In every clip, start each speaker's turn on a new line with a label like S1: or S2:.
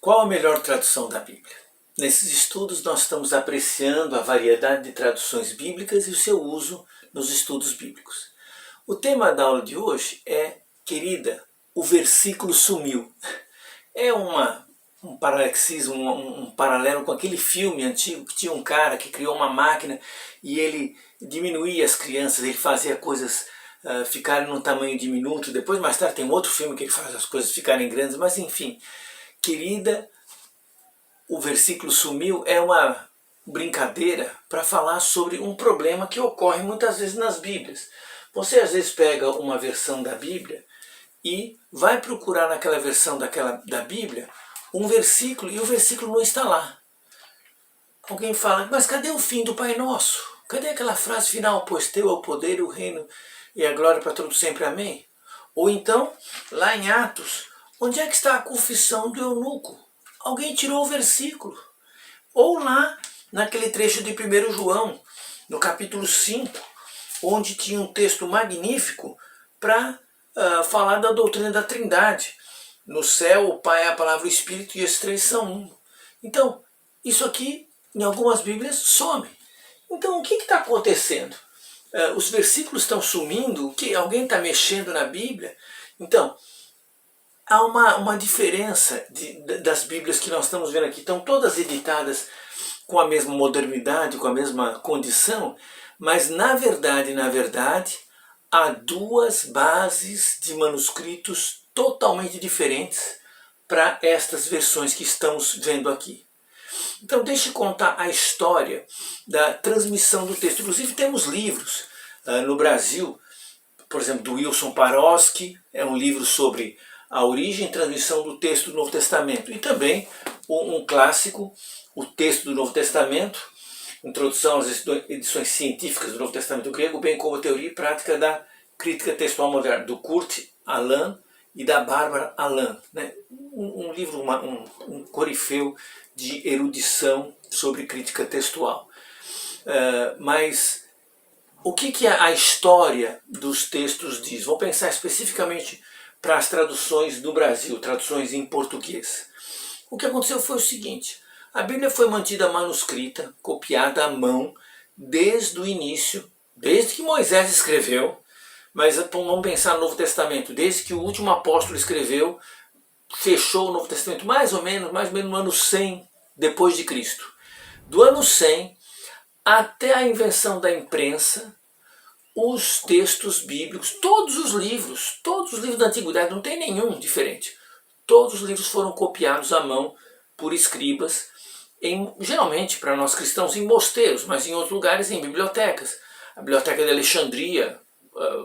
S1: Qual a melhor tradução da Bíblia? Nesses estudos nós estamos apreciando a variedade de traduções bíblicas e o seu uso nos estudos bíblicos. O tema da aula de hoje é, querida, o versículo sumiu. É um paralexismo, um paralelo com aquele filme antigo que tinha um cara que criou uma máquina e ele diminuía as crianças, ele fazia coisas ficarem num tamanho diminuto. Depois, mais tarde, tem um outro filme que ele faz as coisas ficarem grandes, mas enfim. Querida, o versículo sumiu é uma brincadeira para falar sobre um problema que ocorre muitas vezes nas Bíblias. Você às vezes pega uma versão da Bíblia e vai procurar naquela versão da Bíblia um versículo e o versículo não está lá. Alguém fala, mas cadê o fim do Pai Nosso? Cadê aquela frase final, pois teu é o poder, o reino e a glória para todos sempre, amém? Ou então, lá em Atos, onde é que está a confissão do eunuco? Alguém tirou o versículo. Ou lá, naquele trecho de 1 João, no capítulo 5, onde tinha um texto magnífico para falar da doutrina da Trindade. No céu, o Pai é a palavra, o Espírito, e esses três são um. Então, isso aqui, em algumas Bíblias, some. Então, o que está acontecendo? Os versículos estão sumindo? Alguém está mexendo na Bíblia? Então, há uma diferença das Bíblias que nós estamos vendo aqui. Estão todas editadas com a mesma modernidade, com a mesma condição, mas na verdade, há duas bases de manuscritos totalmente diferentes para estas versões que estamos vendo aqui. Então deixe eu contar a história da transmissão do texto. Inclusive temos livros no Brasil, por exemplo, do Wilson Paroski, é um livro sobre a origem e transmissão do texto do Novo Testamento. E também um clássico, o texto do Novo Testamento, introdução às edições científicas do Novo Testamento grego, bem como a teoria e prática da crítica textual moderna, do Kurt Aland e da Barbara Aland. Né? Um livro, um corifeu de erudição sobre crítica textual. Mas o que a história dos textos diz? Vou pensar especificamente para as traduções do Brasil, traduções em português. O que aconteceu foi o seguinte: a Bíblia foi mantida manuscrita, copiada à mão, desde o início, desde que Moisés escreveu, mas vamos pensar no Novo Testamento, desde que o último apóstolo escreveu, fechou o Novo Testamento mais ou menos no ano 100 depois de Cristo. Do ano 100 até a invenção da imprensa, os textos bíblicos, todos os livros da antiguidade, não tem nenhum diferente. Todos os livros foram copiados à mão por escribas, geralmente para nós cristãos em mosteiros, mas em outros lugares em bibliotecas. A Biblioteca de Alexandria,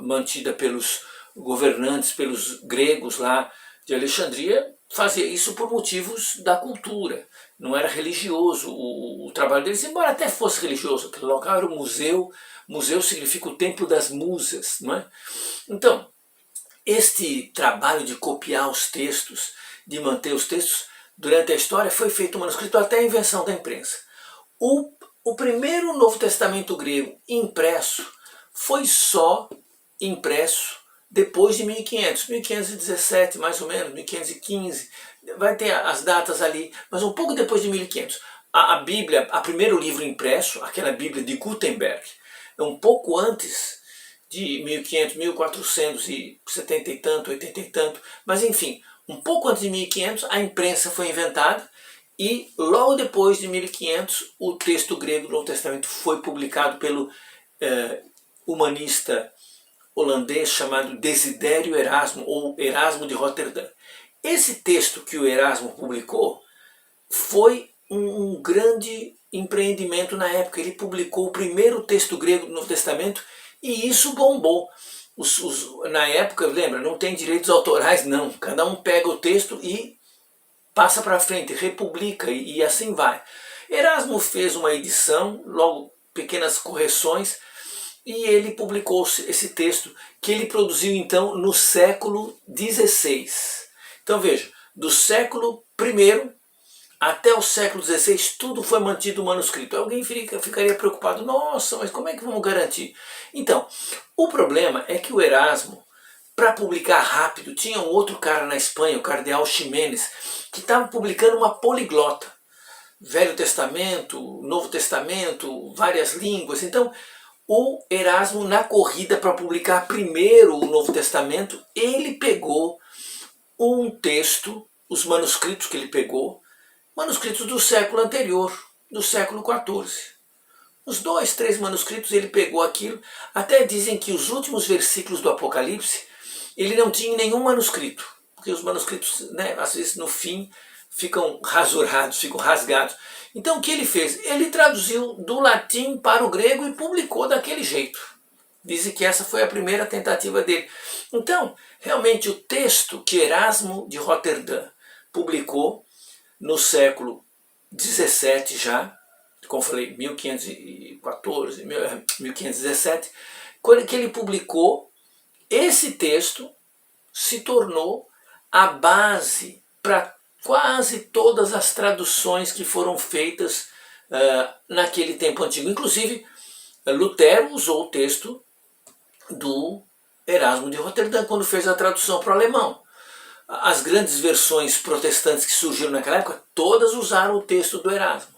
S1: mantida pelos governantes, pelos gregos lá de Alexandria, fazia isso por motivos da cultura. Não era religioso o trabalho deles, embora até fosse religioso. Aquele local era um museu. Museu significa o templo das musas, não é? Então, este trabalho de copiar os textos, de manter os textos, durante a história foi feito manuscrito até a invenção da imprensa. O primeiro Novo Testamento grego impresso foi só impresso depois de 1500, 1517 mais ou menos, 1515, vai ter as datas ali, mas um pouco depois de 1500. A Bíblia, o primeiro livro impresso, aquela Bíblia de Gutenberg, é um pouco antes de 1500, 1470 e tanto, 80 e tanto, mas enfim, um pouco antes de 1500 a imprensa foi inventada e logo depois de 1500 o texto grego do Novo Testamento foi publicado pelo humanista holandês chamado Desidério Erasmo, ou Erasmo de Roterdã. Esse texto que o Erasmo publicou foi um grande empreendimento na época. Ele publicou o primeiro texto grego do Novo Testamento e isso bombou. Na época, lembra, não tem direitos autorais não. Cada um pega o texto e passa para frente, republica e assim vai. Erasmo fez uma edição, logo pequenas correções, e ele publicou esse texto que ele produziu então no século XVI. Então veja, do século I até o século XVI tudo foi mantido manuscrito. Alguém ficaria preocupado, nossa, mas como é que vamos garantir? Então, o problema é que o Erasmo para publicar rápido, tinha um outro cara na Espanha, o cardeal Ximenes, que estava publicando uma poliglota. Velho Testamento, Novo Testamento, várias línguas. Então, o Erasmo, na corrida para publicar primeiro o Novo Testamento, ele pegou um texto, os manuscritos que ele pegou, manuscritos do século anterior, do século XIV. Os 2, 3 manuscritos ele pegou aquilo. Até dizem que os últimos versículos do Apocalipse ele não tinha nenhum manuscrito, porque os manuscritos, né, às vezes no fim ficam rasurados, ficam rasgados. Então o que ele fez? Ele traduziu do latim para o grego e publicou daquele jeito. Dizem que essa foi a primeira tentativa dele. Então, realmente o texto que Erasmo de Roterdã publicou no século XVII já, como falei, 1514, 1517, quando que ele publicou, esse texto se tornou a base para quase todas as traduções que foram feitas naquele tempo antigo. Inclusive, Lutero usou o texto do Erasmo de Roterdã quando fez a tradução para o alemão. As grandes versões protestantes que surgiram naquela época, todas usaram o texto do Erasmo.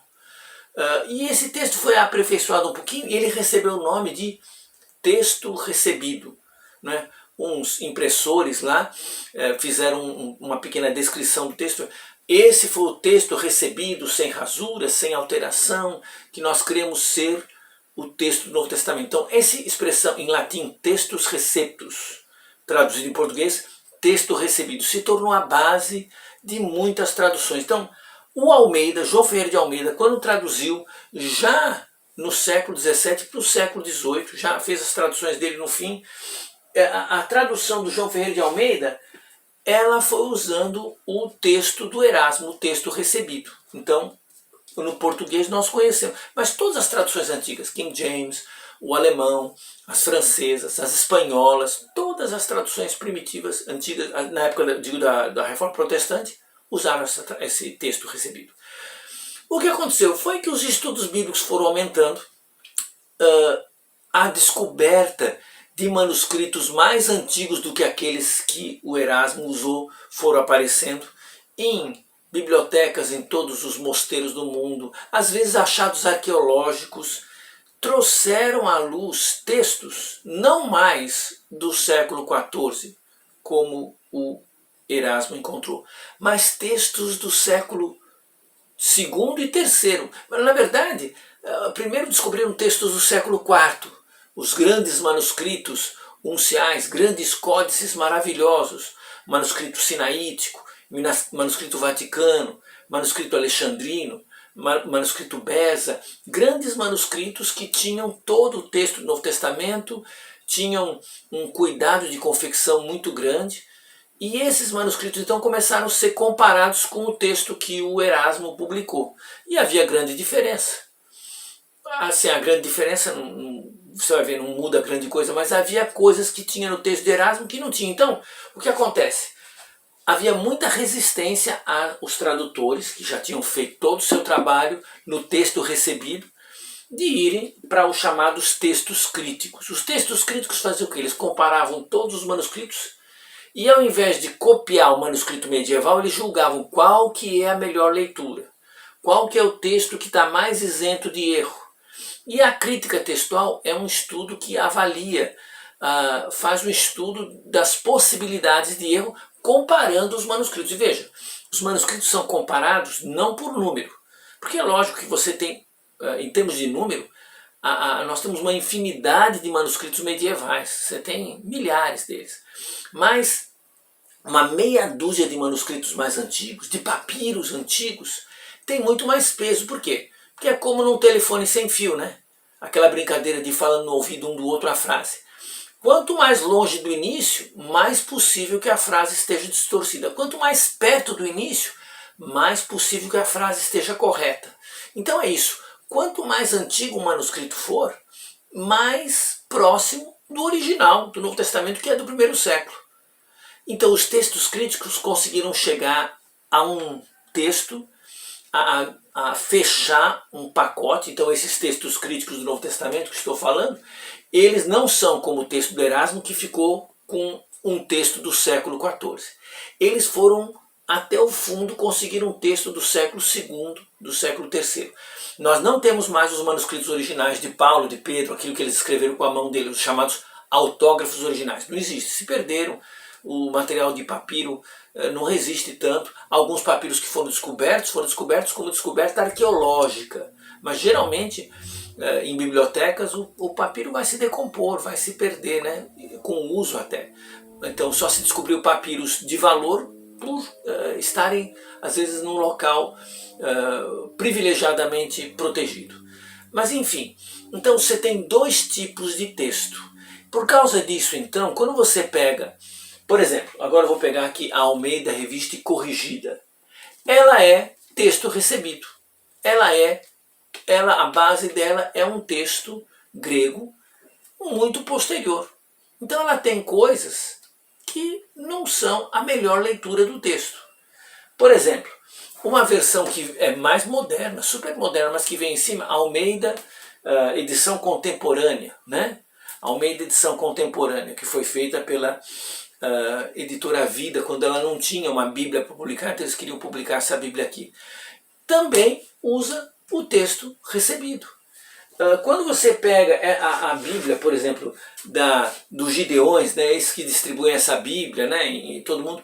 S1: E esse texto foi aperfeiçoado um pouquinho e ele recebeu o nome de texto recebido. Né? Uns impressores lá fizeram uma pequena descrição do texto. Esse foi o texto recebido, sem rasuras, sem alteração, que nós queremos ser o texto do Novo Testamento. Então, essa expressão em latim, textus receptus, traduzido em português, texto recebido, se tornou a base de muitas traduções. Então, o Almeida, João Ferreira de Almeida, quando traduziu já no século XVII para o século XVIII, já fez as traduções dele no fim, a tradução do João Ferreira de Almeida, ela foi usando o texto do Erasmo, o texto recebido. Então, no português nós conhecemos, mas todas as traduções antigas, King James, o alemão, as francesas, as espanholas, todas as traduções primitivas, antigas, na época da Reforma Protestante, usaram esse texto recebido. O que aconteceu foi que os estudos bíblicos foram aumentando, a descoberta de manuscritos mais antigos do que aqueles que o Erasmo usou foram aparecendo em bibliotecas em todos os mosteiros do mundo, às vezes achados arqueológicos, trouxeram à luz textos não mais do século XIV, como o Erasmo encontrou, mas textos do século II e III. Mas, na verdade, primeiro descobriram textos do século IV, os grandes manuscritos unciais, grandes códices maravilhosos, manuscrito sinaítico, manuscrito vaticano, manuscrito alexandrino, manuscrito Beza, grandes manuscritos que tinham todo o texto do Novo Testamento, tinham um cuidado de confecção muito grande, e esses manuscritos então começaram a ser comparados com o texto que o Erasmo publicou. E havia grande diferença. Assim, a grande diferença, você vai ver, não muda grande coisa, mas havia coisas que tinha no texto de Erasmo que não tinha. Então, o que acontece? Havia muita resistência aos tradutores, que já tinham feito todo o seu trabalho no texto recebido, de irem para os chamados textos críticos. Os textos críticos faziam o quê? Eles comparavam todos os manuscritos e, ao invés de copiar o manuscrito medieval, eles julgavam qual que é a melhor leitura, qual que é o texto que está mais isento de erro. E a crítica textual é um estudo que avalia, faz um estudo das possibilidades de erro comparando os manuscritos. E veja, os manuscritos são comparados não por número, porque é lógico que você tem, em termos de número, nós temos uma infinidade de manuscritos medievais, você tem milhares deles, mas uma meia dúzia de manuscritos mais antigos, de papiros antigos, tem muito mais peso. Por quê? Porque é como num telefone sem fio, né? Aquela brincadeira de falando no ouvido um do outro a frase. Quanto mais longe do início, mais possível que a frase esteja distorcida. Quanto mais perto do início, mais possível que a frase esteja correta. Então é isso. Quanto mais antigo o manuscrito for, mais próximo do original, do Novo Testamento, que é do primeiro século. Então os textos críticos conseguiram chegar a um texto, a fechar um pacote. Então esses textos críticos do Novo Testamento que estou falando, eles não são como o texto do Erasmo, que ficou com um texto do século XIV. Eles foram até o fundo, conseguiram um texto do século II, do século III. Nós não temos mais os manuscritos originais de Paulo, de Pedro, aquilo que eles escreveram com a mão deles, os chamados autógrafos originais. Não existe, se perderam. O material de papiro não resiste tanto. Alguns papiros que foram descobertos como descoberta arqueológica. Mas geralmente, em bibliotecas, o papiro vai se decompor, vai se perder, né? Com o uso até. Então só se descobriu papiros de valor por estarem, às vezes, num local privilegiadamente protegido. Mas enfim, então você tem dois tipos de texto. Por causa disso, então, quando você pega, por exemplo, agora eu vou pegar aqui a Almeida Revista e Corrigida. Ela é texto recebido. A base dela é um texto grego muito posterior. Então ela tem coisas que não são a melhor leitura do texto. Por exemplo, uma versão que é mais moderna, super moderna, mas que vem em cima, Almeida edição contemporânea, né? Almeida edição contemporânea, que foi feita pela editora Vida, quando ela não tinha uma Bíblia para publicar, então eles queriam publicar essa Bíblia aqui. Também usa o texto recebido. Quando você pega a Bíblia, por exemplo, dos Gideões, né, esses que distribuem essa Bíblia, né, e todo mundo,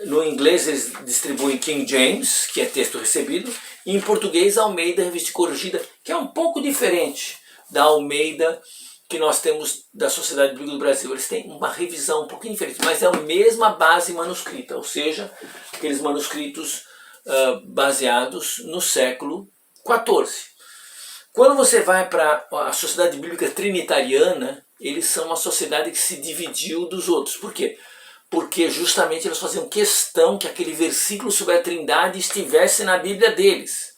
S1: no inglês eles distribuem King James, que é texto recebido, e em português Almeida Revista Corrigida, que é um pouco diferente da Almeida que nós temos da Sociedade Bíblica do Brasil. Eles têm uma revisão um pouquinho diferente, mas é a mesma base manuscrita, ou seja, aqueles manuscritos baseados no século XIV. Quando você vai para a Sociedade Bíblica Trinitariana, eles são uma sociedade que se dividiu dos outros. Por quê? Porque justamente eles faziam questão que aquele versículo sobre a Trindade estivesse na Bíblia deles.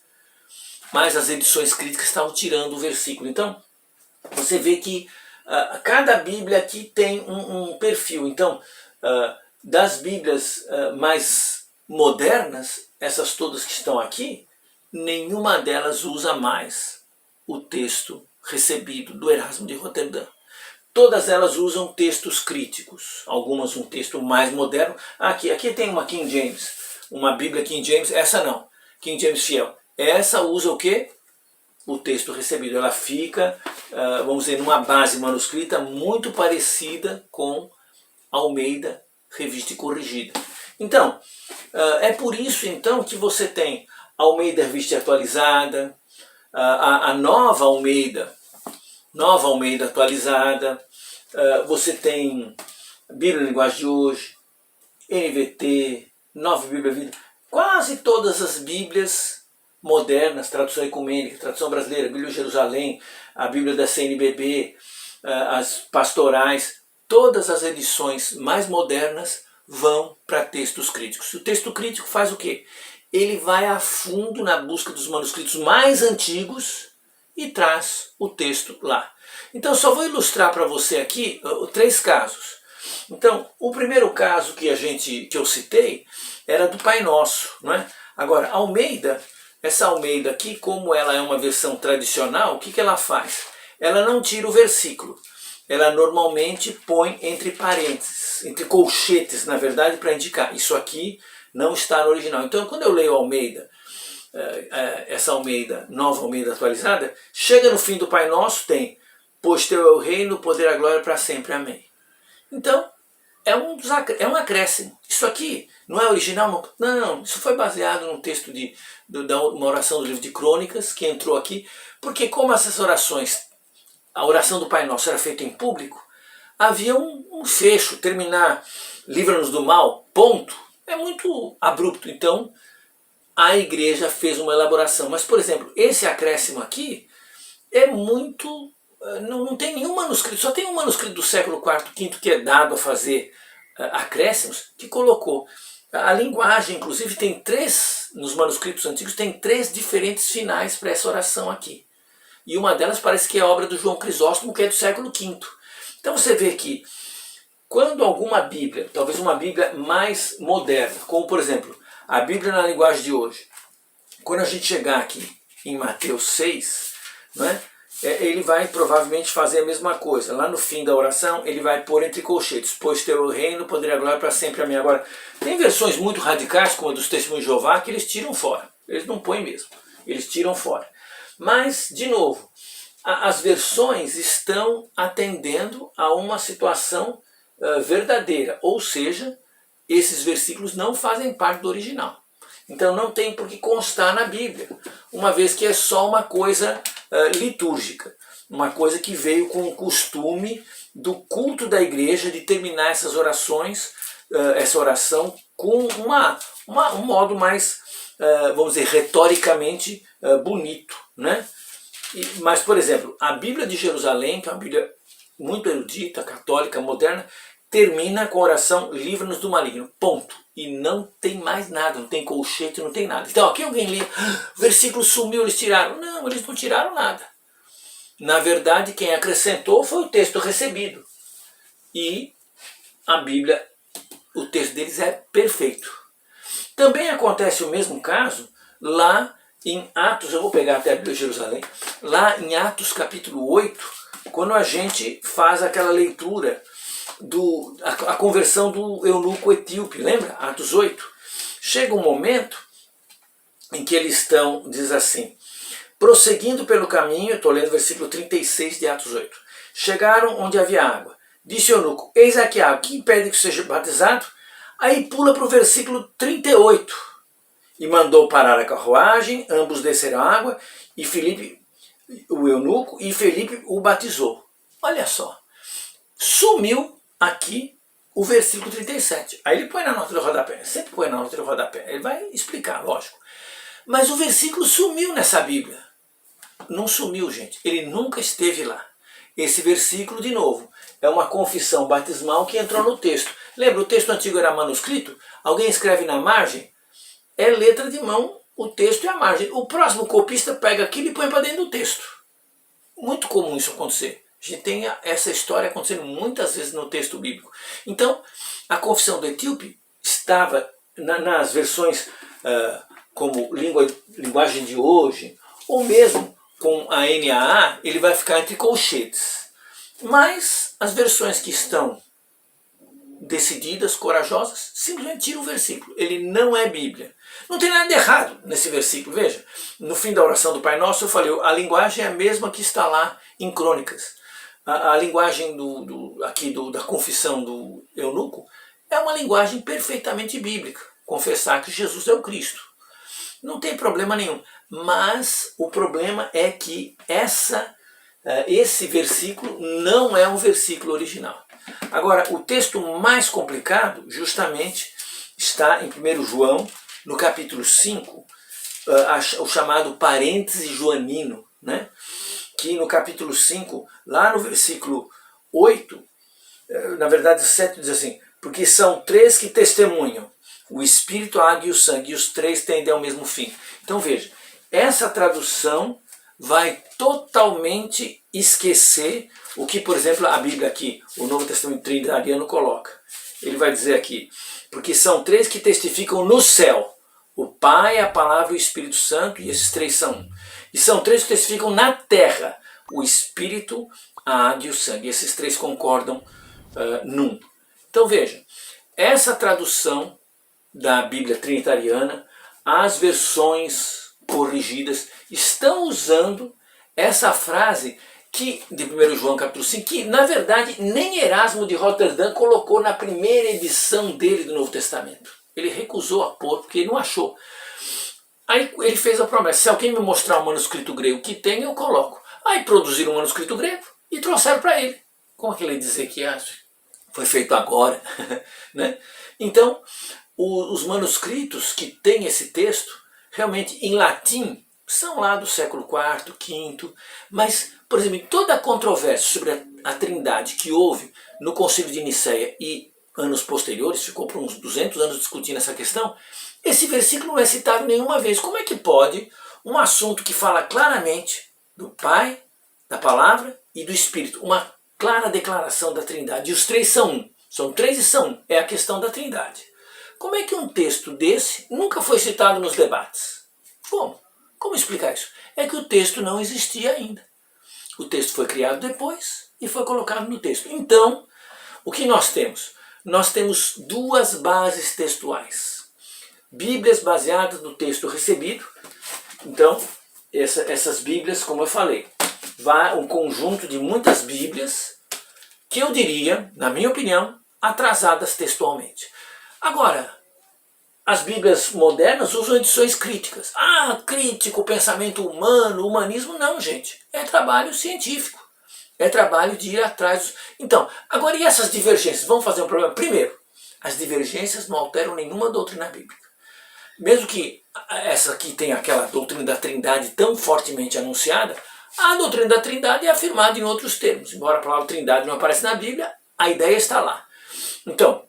S1: Mas as edições críticas estavam tirando o versículo. Então, você vê que cada Bíblia aqui tem um perfil. Então, das Bíblias mais modernas, essas todas que estão aqui, nenhuma delas usa mais o texto recebido do Erasmo de Roterdã. Todas elas usam textos críticos, algumas um texto mais moderno. Aqui tem uma King James, uma Bíblia King James, essa não, King James Fiel. Essa usa o quê? O texto recebido. Ela fica, vamos dizer, numa base manuscrita muito parecida com Almeida, Revista e Corrigida. Então, é por isso então que você tem Almeida Revista Atualizada, a nova Almeida atualizada, você tem Bíblia Linguagem de Hoje, NVT, Nova Bíblia Vida, quase todas as Bíblias modernas, tradução ecumênica, tradução brasileira, Bíblia de Jerusalém, a Bíblia da CNBB, as pastorais, todas as edições mais modernas vão para textos críticos. O texto crítico faz o quê? Ele vai a fundo na busca dos manuscritos mais antigos e traz o texto lá. Então só vou ilustrar para você aqui três casos. Então, o primeiro caso que eu citei era do Pai Nosso, não é? Agora, Almeida, essa Almeida aqui, como ela é uma versão tradicional, o que ela faz? Ela não tira o versículo. Ela normalmente põe entre parênteses, entre colchetes, na verdade, para indicar. Isso aqui não está no original. Então, quando eu leio Almeida, essa Almeida, nova Almeida atualizada, chega no fim do Pai Nosso, tem: pois teu é o reino, o poder e a glória para sempre. Amém. Então, é um acréscimo. Isso aqui não é original? Não, isso foi baseado num texto uma oração do livro de Crônicas, que entrou aqui, porque como essas orações, a oração do Pai Nosso era feita em público, havia um fecho, terminar, livra-nos do mal, ponto, é muito abrupto. Então, a igreja fez uma elaboração. Mas, por exemplo, esse acréscimo aqui é muito... Não tem nenhum manuscrito, só tem um manuscrito do século IV, V que é dado a fazer acréscimos, que colocou. A linguagem, inclusive, tem nos manuscritos antigos, tem 3 diferentes finais para essa oração aqui. E uma delas parece que é obra do João Crisóstomo, que é do século V. Então você vê que quando alguma Bíblia, talvez uma Bíblia mais moderna, como por exemplo, a Bíblia na linguagem de hoje, quando a gente chegar aqui em Mateus 6, não é? ele vai provavelmente fazer a mesma coisa. Lá no fim da oração, ele vai pôr entre colchetes: pois teu reino, poder e a glória para sempre a mim. Agora, tem versões muito radicais, como a dos Testemunhos de Jeová, que eles tiram fora. Eles não põem mesmo, eles tiram fora. Mas, de novo, as versões estão atendendo a uma situação verdadeira, ou seja, esses versículos não fazem parte do original. Então não tem por que constar na Bíblia, uma vez que é só uma coisa litúrgica, uma coisa que veio com o costume do culto da igreja de terminar essas orações, essa oração com um modo mais, vamos dizer, retoricamente bonito, né? Mas, por exemplo, a Bíblia de Jerusalém, que é uma Bíblia muito erudita, católica, moderna, termina com a oração: livra-nos do maligno, ponto. E não tem mais nada, não tem colchete, não tem nada. Então aqui alguém lê: o versículo sumiu, eles tiraram. Não, eles não tiraram nada. Na verdade, quem acrescentou foi o texto recebido. E a Bíblia, o texto deles é perfeito. Também acontece o mesmo caso lá em Atos, eu vou pegar até a Bíblia de Jerusalém, lá em Atos capítulo 8, quando a gente faz aquela leitura a conversão do eunuco etíope, lembra? Atos 8. Chega um momento em que eles estão, diz assim: prosseguindo pelo caminho, eu estou lendo o versículo 36 de Atos 8. Chegaram onde havia água. Disse o eunuco: eis aqui água, que impede que seja batizado? Aí pula para o versículo 38. E mandou parar a carruagem, ambos desceram a água, e Filipe, o eunuco, e Filipe o batizou. Olha só, sumiu aqui o versículo 37. Aí ele põe na nota do rodapé, sempre põe na nota do rodapé, ele vai explicar, lógico. Mas o versículo sumiu nessa Bíblia. Não sumiu, gente, ele nunca esteve lá. Esse versículo, de novo, é uma confissão batismal que entrou no texto. Lembra, o texto antigo era manuscrito? Alguém escreve na margem, é letra de mão, o texto e a margem. O próximo copista pega aquilo e põe para dentro do texto. Muito comum isso acontecer. A gente tem essa história acontecendo muitas vezes no texto bíblico. Então, a confissão do etíope estava nas versões como linguagem de hoje, ou mesmo com a NAA, ele vai ficar entre colchetes. Mas as versões que estão decididas, corajosas, simplesmente tiram o versículo. Ele não é Bíblia. Não tem nada de errado nesse versículo. Veja, no fim da oração do Pai Nosso eu falei, a linguagem é a mesma que está lá em Crônicas. A linguagem da confissão do eunuco é uma linguagem perfeitamente bíblica. Confessar que Jesus é o Cristo. Não tem problema nenhum. Mas o problema é que esse versículo não é um versículo original. Agora, o texto mais complicado justamente está em 1 João, no capítulo 5, o chamado parêntese joanino, né? Que no capítulo 5, lá no versículo 8, na verdade 7 diz assim: porque são três que testemunham, o Espírito, a água e o sangue, e os três tendem ao mesmo fim. Então veja, essa tradução vai totalmente esquecer o que, por exemplo, a Bíblia aqui, o Novo Testamento Trinitariano, coloca. Ele vai dizer aqui: porque são três que testificam no céu, o Pai, a Palavra e o Espírito Santo, e esses três são um. E são três que testificam na terra, o Espírito, a água e o sangue. E esses três concordam num. Então veja, essa tradução da Bíblia Trinitariana, as versões corrigidas estão usando essa frase que, de 1 João capítulo 5, que na verdade nem Erasmo de Roterdã colocou na primeira edição dele do Novo Testamento. Ele recusou a pôr porque ele não achou. Aí ele fez a promessa: se alguém me mostrar um manuscrito grego que tem, eu coloco. Aí produziram um manuscrito grego e trouxeram para ele. Como é que ele ia dizer que foi feito agora? Né? Então, os manuscritos que têm esse texto, realmente em latim, são lá do século IV, V, mas, por exemplo, em toda a controvérsia sobre a Trindade que houve no Concílio de Nicéia e anos posteriores, ficou por uns 200 anos discutindo essa questão, esse versículo não é citado nenhuma vez. Como é que pode um assunto que fala claramente do Pai, da Palavra e do Espírito, uma clara declaração da Trindade, e os três são um, são três e são um, é a questão da Trindade. Como é que um texto desse nunca foi citado nos debates? Como? Como explicar isso? É que o texto não existia ainda. O texto foi criado depois e foi colocado no texto. Então, o que nós temos? Nós temos duas bases textuais. Bíblias baseadas no texto recebido. Então, essas Bíblias, como eu falei, um conjunto de muitas Bíblias que eu diria, na minha opinião, atrasadas textualmente. Agora, as Bíblias modernas usam edições críticas. Ah, crítico, pensamento humano, humanismo. Não, gente. É trabalho científico. É trabalho de ir atrás. Então, agora e essas divergências? Vamos fazer um problema? Primeiro, as divergências não alteram nenhuma doutrina bíblica. Mesmo que essa aqui tenha aquela doutrina da Trindade tão fortemente anunciada, a doutrina da Trindade é afirmada em outros termos. Embora a palavra Trindade não apareça na Bíblia, a ideia está lá. Então,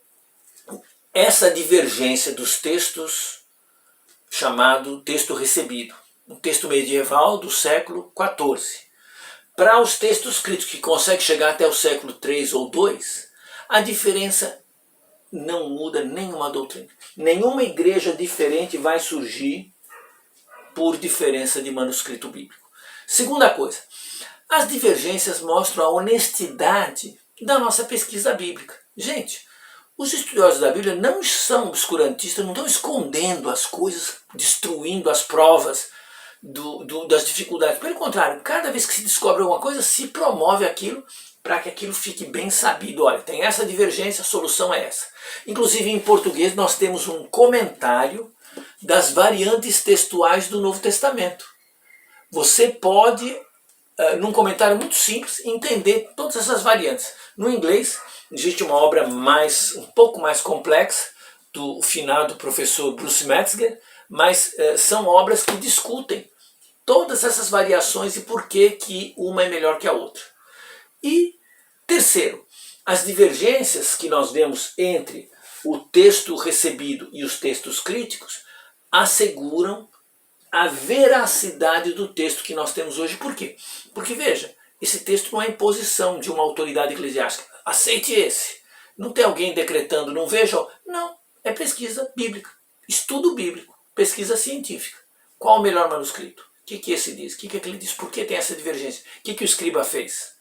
S1: essa divergência dos textos, chamado texto recebido, um texto medieval do século XIV, para os textos críticos que conseguem chegar até o século III ou II, a diferença não muda nenhuma doutrina. Nenhuma igreja diferente vai surgir por diferença de manuscrito bíblico. Segunda coisa, as divergências mostram a honestidade da nossa pesquisa bíblica. Gente, os estudiosos da Bíblia não são obscurantistas, não estão escondendo as coisas, destruindo as provas das dificuldades. Pelo contrário, cada vez que se descobre alguma coisa, se promove aquilo para que aquilo fique bem sabido. Olha, tem essa divergência, a solução é essa. Inclusive em português nós temos um comentário das variantes textuais do Novo Testamento. Você pode, num comentário muito simples, entender todas essas variantes. No inglês existe uma obra um pouco mais complexa, do finado professor Bruce Metzger, mas são obras que discutem todas essas variações e por que uma é melhor que a outra. E terceiro, as divergências que nós vemos entre o texto recebido e os textos críticos asseguram a veracidade do texto que nós temos hoje. Por quê? Porque veja, esse texto não é imposição de uma autoridade eclesiástica. Aceite esse. Não tem alguém decretando, não veja. Não, é pesquisa bíblica, estudo bíblico, pesquisa científica. Qual o melhor manuscrito? O que esse diz? O que aquele diz? Por que tem essa divergência? O que o escriba fez?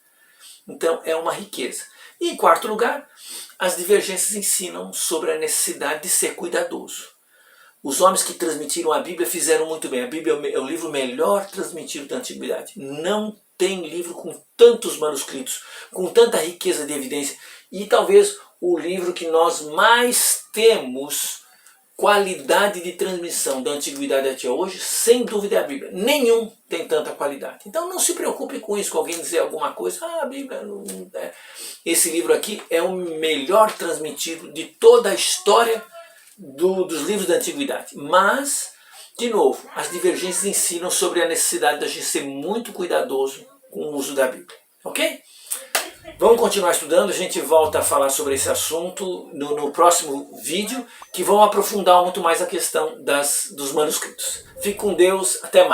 S1: Então é uma riqueza. E em quarto lugar, as divergências ensinam sobre a necessidade de ser cuidadoso. Os homens que transmitiram a Bíblia fizeram muito bem. A Bíblia é o livro melhor transmitido da Antiguidade. Não tem livro com tantos manuscritos, com tanta riqueza de evidência. E talvez o livro que nós mais temos qualidade de transmissão da Antiguidade até hoje, sem dúvida é a Bíblia. Nenhum tem tanta qualidade. Então não se preocupe com isso, com alguém dizer alguma coisa. Ah, a Bíblia não é. Esse livro aqui é o melhor transmitido de toda a história dos livros da Antiguidade. Mas, de novo, as divergências ensinam sobre a necessidade de a gente ser muito cuidadoso com o uso da Bíblia. Ok? Vamos continuar estudando, a gente volta a falar sobre esse assunto no próximo vídeo, que vão aprofundar muito mais a questão dos manuscritos. Fique com Deus, até mais.